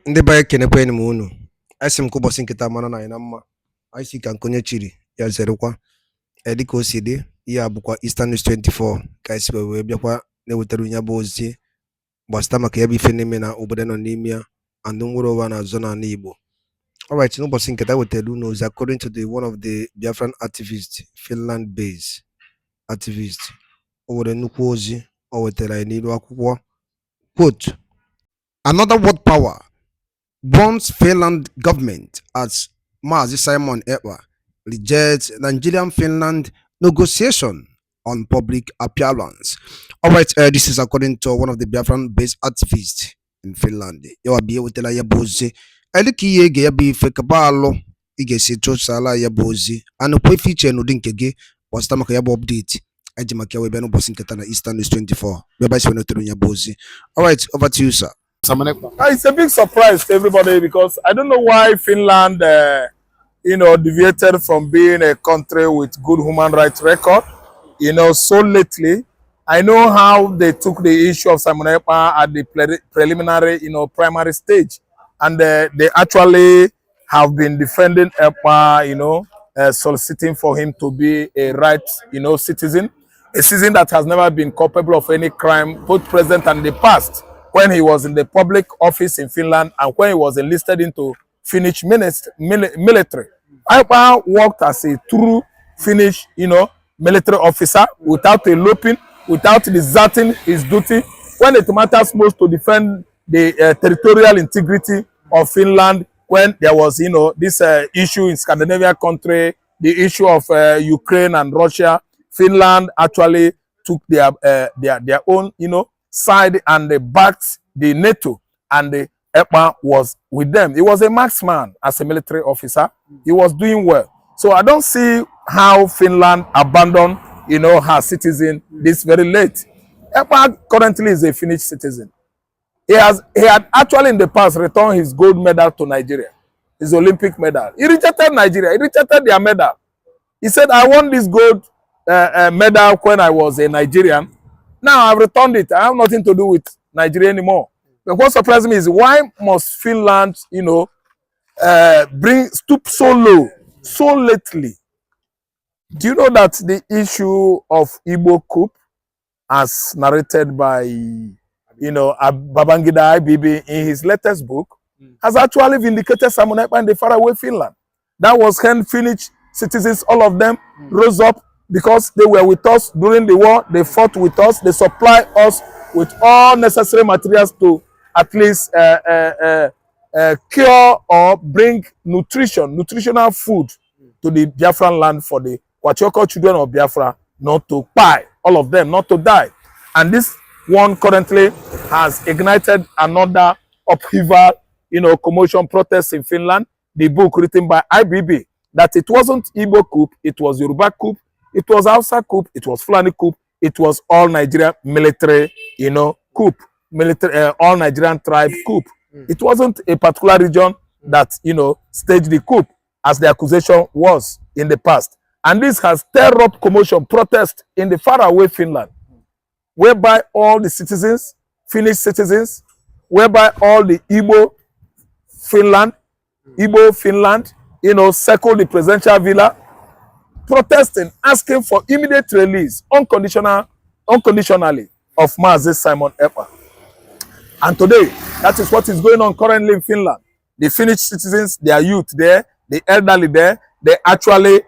Ndị be anyị kenekwanụ m unu. Anyị sị m ka ụbọchị nkịta mara na anyị na mma. Anyị si ka nkonye chiri ya zerekwa. Dịka o si dị, ihe a bụkwa Eastern News 24 ka anyị si wee bịakwa na-ewetara ya bụ ozi gbasịta maka ya bụ ife na-eme na obodo nọ n'ime ya and nwere ụwa na-azọ n'ala Igbo. Alright, n'ụbọchị nkịta wetara unu ozi according to the one of the Biafran activists, Finland based activist. O nwere nnukwu ozi o wetara anyị n'ilu akwụkwọ. Quote, another world power warns Finland government as Mazi Simon Ekpa rejects Nigeria-Finland negotiation on public appearance. All right, this is according to one of the Biafran-based activists in Finland. You are be with la yabozi. Eliki yege yabi fekabalo ige si sala yabozi. Ano po feature no dinkege was tamaka yabo update. Ajimaki we beno bossing katana Eastern News 24. Bye no yabozi. All right, over to you, sir. It's a big surprise to everybody because I don't know why Finland, deviated from being a country with good human rights record, so lately. I know how they took the issue of Simon Ekpa at the preliminary, primary stage. And they actually have been defending Ekpa, soliciting for him to be a right, citizen. A citizen that has never been culpable of any crime, both present and in the past, when he was in the public office in Finland and when he was enlisted into Finnish military. Ekpa worked as a true Finnish, military officer without eloping, without deserting his duty when it matters most to defend the territorial integrity of Finland when there was, this issue in Scandinavian country, the issue of Ukraine and Russia. Finland actually took their own, side and they backed the NATO, and the Ekpa was with them. He was a marksman as a military officer. He was doing well. So I don't see how Finland abandoned, her citizen this very late. Ekpa currently is a Finnish citizen. He had actually in the past returned his gold medal to Nigeria, his Olympic medal. He rejected Nigeria. He rejected their medal. He said, I won this gold medal when I was a Nigerian. Now I've returned it. I have nothing to do with Nigeria anymore. But what surprised me is why must Finland, stoop so low, so lately? Do you know that the issue of Igbo coup, as narrated by, Babangida IBB in his latest book, has actually vindicated Simon Ekpa in the faraway Finland? That was when Finnish citizens, all of them, rose up because they were with us during the war. They fought with us. They supplied us with all necessary materials to at least cure or bring nutritional food to the Biafran land for the Kwachoko children of Biafra not to die, all of them not to die. And this one currently has ignited another upheaval, commotion, protests in Finland. The book written by IBB, that it wasn't Igbo coup, it was Yoruba coup, it was Hausa coup, it was Fulani coup, it was all Nigeria military, coup, military, all Nigerian tribe coup. It wasn't a particular region that, staged the coup, as the accusation was in the past. And this has stirred up commotion, protest in the faraway Finland, whereby all the citizens, Finnish citizens, whereby all the Igbo Finland, circle the presidential villa, protesting, asking for immediate release, unconditionally, of Mazi Simon Ekpa. And today, that is what is going on currently in Finland. The Finnish citizens, their youth there, the elderly there, they actually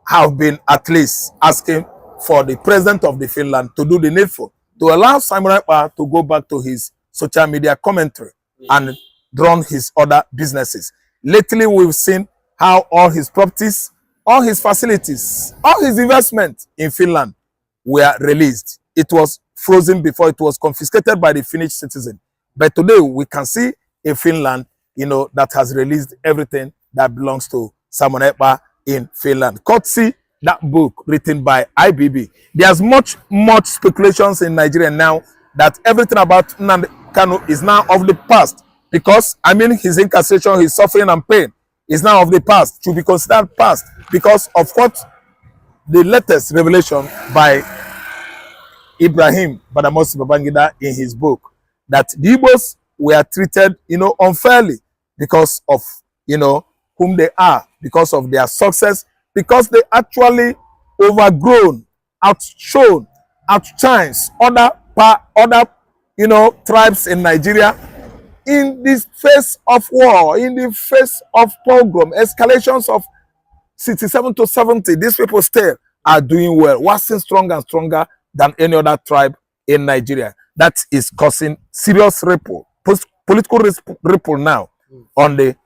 have been at least asking for the president of the Finland to do the needful, to allow Simon Ekpa to go back to his social media commentary and run his other businesses. Lately, we've seen how all his properties, all his facilities, all his investments in Finland were released. It was frozen before, it was confiscated by the Finnish citizen. But today we can see a Finland, that has released everything that belongs to Simon Ekpa in Finland. Courtesy that book written by IBB. There's much speculations in Nigeria now that everything about Nnamdi Kanu is now of the past, because his incarceration, his suffering and pain is now of the past, to be considered past because of what the latest revelation by Ibrahim Badamasi Babangida in his book, that the Igbos were treated, unfairly because of, whom they are, because of their success, because they actually overgrown, outshone, outshines other tribes in Nigeria in the face of war, in the face of pogrom, escalations of 67 to 70. These people still are doing well, waxing stronger and stronger than any other tribe in Nigeria. That is causing serious political ripple now on the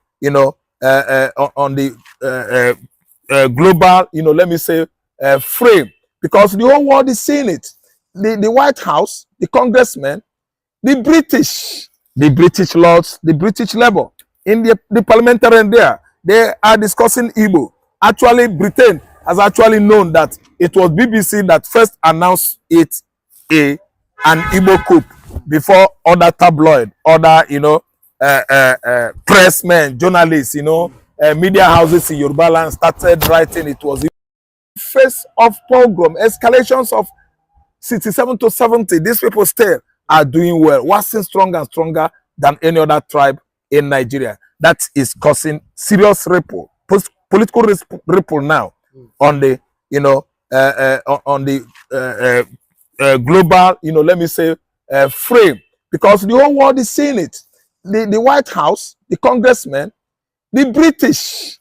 global, let me say, frame, because the whole world is seeing it. The White House, the congressmen, the British lords, the British Labour, in the parliamentarian there, they are discussing Igbo. Actually, Britain has actually known that it was BBC that first announced an Igbo coup before other tabloid, other, pressmen, journalists, media houses in Yoruba land started writing it was in the face of pogrom, escalations of 67 to 70. These people still are doing well, waxing stronger and stronger than any other tribe in Nigeria. That is causing serious political ripple now on the, global, let me say, frame, because the whole world is seeing it. The White House, the congressmen, the British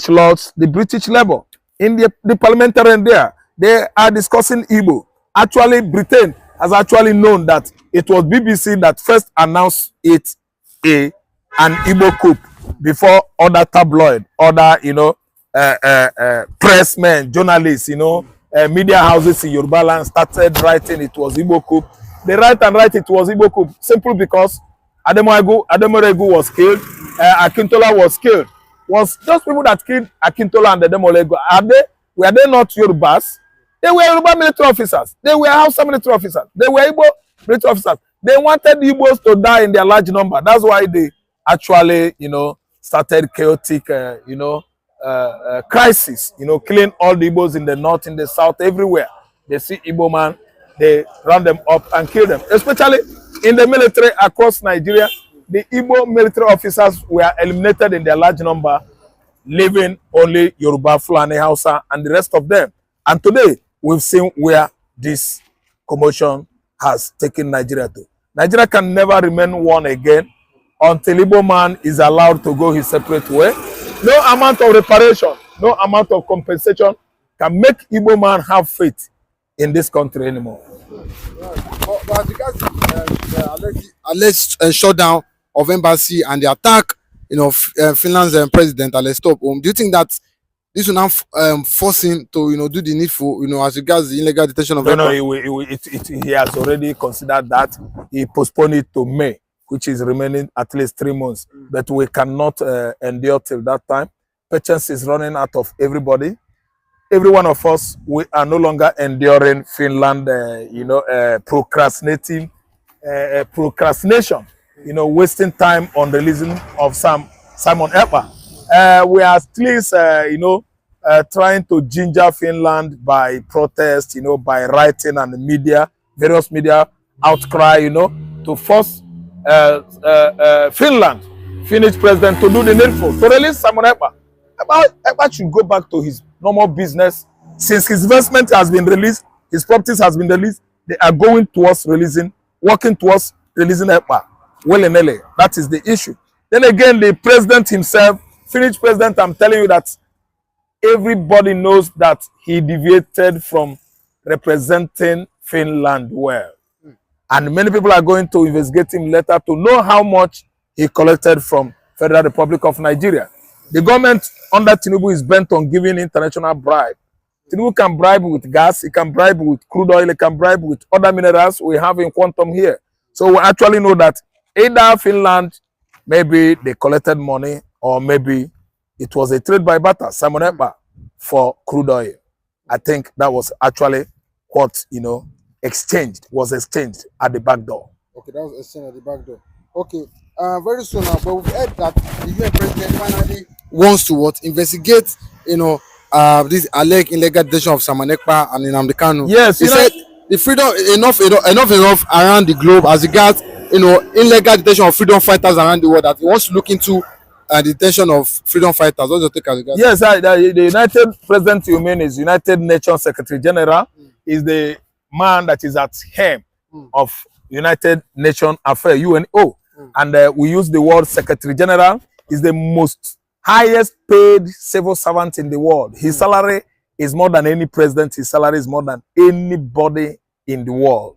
lords, the British Labour, in the parliamentarian there, they are discussing Igbo. Actually, Britain has actually known that it was BBC that first announced an Igbo coup before other tabloid, other, pressmen, journalists, media houses in Yoruba land started writing it was Igbo coup. They write it was Igbo coup simply because Ademoregu was killed, Akintola was killed. Was those people that killed Akintola and Ademoregu, were they not Yorubas? They were Yoruba military officers. They were Hausa military officers. They were Igbo military officers. They wanted the Igbos to die in their large number. That's why they actually, started chaotic, crisis, killing all the Igbos in the north, in the south, everywhere. They see Igbo man, they round them up and kill them. Especially in the military across Nigeria, the Igbo military officers were eliminated in their large number, leaving only Yoruba, Fulani, Hausa, and the rest of them. And today, we've seen where this commotion has taken Nigeria to. Nigeria can never remain one again until Igbo man is allowed to go his separate way. No amount of reparation, no amount of compensation can make Igbo man have faith in this country anymore. But because the alleged shutdown of embassy and the attack, Finland's president, stop. Do you think that this will now force him to, do the needful, as regards the illegal detention of? No, he has already considered that. He postponed it to May, which is remaining at least 3 months. But we cannot endure till that time. Patience is running out of everybody. Every one of us, we are no longer enduring Finland, procrastination, wasting time on releasing of Simon Ekpa. We are at least, trying to ginger Finland by protest, by writing and media, various media outcry, to force Finland, Finnish president, to do the needful, to release Simon Ekpa. Ekpa should go back to his normal business. Since his investment has been released, his properties has been released, they are going towards working towards releasing Ekpa. Willy-nilly. That is the issue. Then again, the president himself, Finnish president, I'm telling you that everybody knows that he deviated from representing Finland well. And many people are going to investigate him later to know how much he collected from Federal Republic of Nigeria. The government under Tinubu is bent on giving international bribe. Tinubu can bribe with gas, he can bribe with crude oil, he can bribe with other minerals we have in quantum here. So we actually know that either Finland, maybe they collected money, or maybe it was a trade by barter, Simon Ekpa, for crude oil. I think that was actually what, was exchanged at the back door. Okay, that was exchanged at the back door. Okay, very soon now, but we've heard that the UN president finally wants to investigate, this alleged illegal detention of Simon Ekpa and Nnamdi Kanu. Yes, he said the freedom enough around the globe as regards illegal detention of freedom fighters around the world, that he wants to look into the detention of freedom fighters. What's your take as regards? Yes, the United President, you mean, is United Nations Secretary General, is the man that is at helm of United Nations Affairs, UNO. And we use the word Secretary General. Is the most highest paid civil servant in the world. His salary is more than any president. His salary is more than anybody in the world.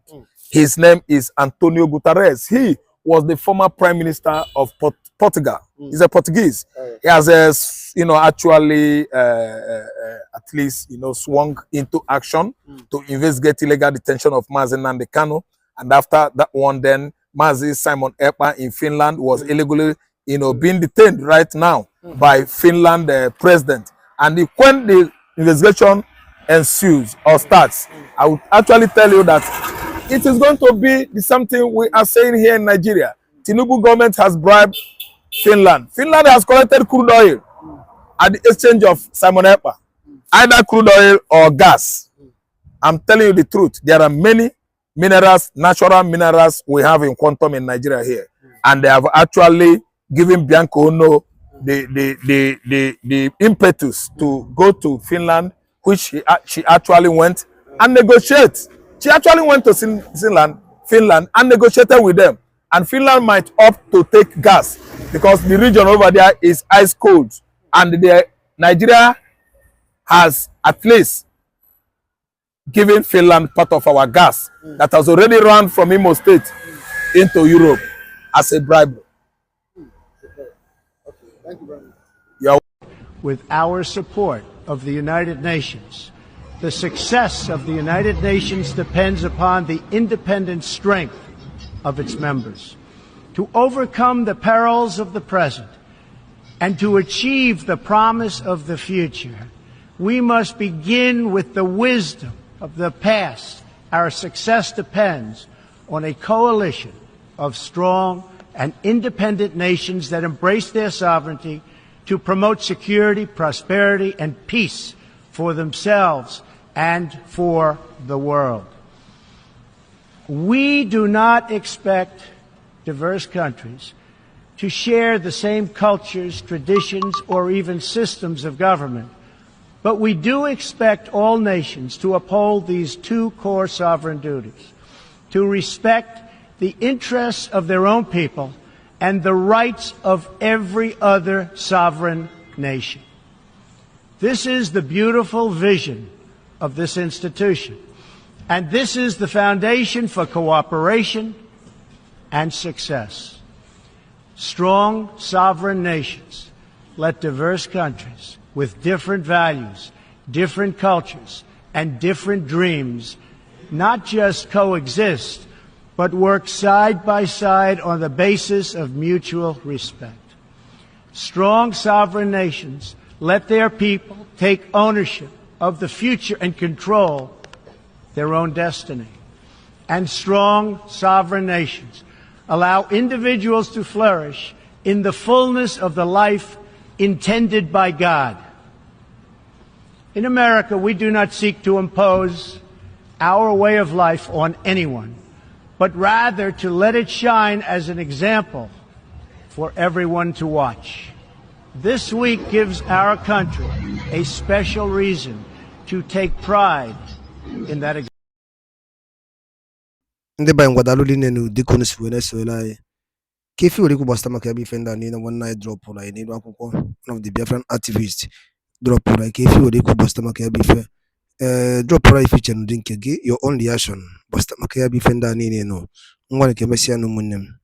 His name is Antonio Guterres. He was the former prime minister of Portugal. He's a Portuguese. He has, actually, at least, swung into action to investigate illegal detention of Mazi Nnamdi Kanu. And after that one, then Mazi Simon Ekpa in Finland was illegally, being detained right now by Finland president. And when the investigation ensues or starts, I would actually tell you that it is going to be the same thing we are saying here in Nigeria. Tinubu government has bribed Finland. Finland has collected crude oil at the exchange of Simon Ekpa, either crude oil or gas. I'm telling you the truth. There are many minerals, natural minerals we have in quantum in Nigeria here, and they have actually given Bianco Ono the impetus to go to Finland, which she actually went and negotiate. She actually went to Finland and negotiated with them. And Finland might opt to take gas because the region over there is ice cold. And Nigeria has at least given Finland part of our gas that has already run from Imo State into Europe as a bribe. Thank you very much. With our support of the United Nations, the success of the United Nations depends upon the independent strength of its members. To overcome the perils of the present and to achieve the promise of the future, we must begin with the wisdom of the past. Our success depends on a coalition of strong and independent nations that embrace their sovereignty to promote security, prosperity, and peace for themselves and for the world. We do not expect diverse countries to share the same cultures, traditions, or even systems of government, but we do expect all nations to uphold these two core sovereign duties: to respect the interests of their own people and the rights of every other sovereign nation. This is the beautiful vision of this institution, and this is the foundation for cooperation and success. Strong sovereign nations let diverse countries with different values, different cultures, and different dreams not just coexist, but work side by side on the basis of mutual respect. Strong sovereign nations let their people take ownership of the future and control their own destiny. And strong sovereign nations allow individuals to flourish in the fullness of the life intended by God. In America, we do not seek to impose our way of life on anyone, but rather to let it shine as an example for everyone to watch. This week gives our country a special reason to take pride in that example. Ndị ba ngwadalu line nu dikonu si wena so lai kefi ori ku basta maka bi fenda ni na one night drop la ni akwụkwọ one of the Biafran activists drop la kefi ori ku basta maka bi fe drop la feature nu dinke gi your own reaction basta maka bi fenda ni no ngwa ke mesia no munnem.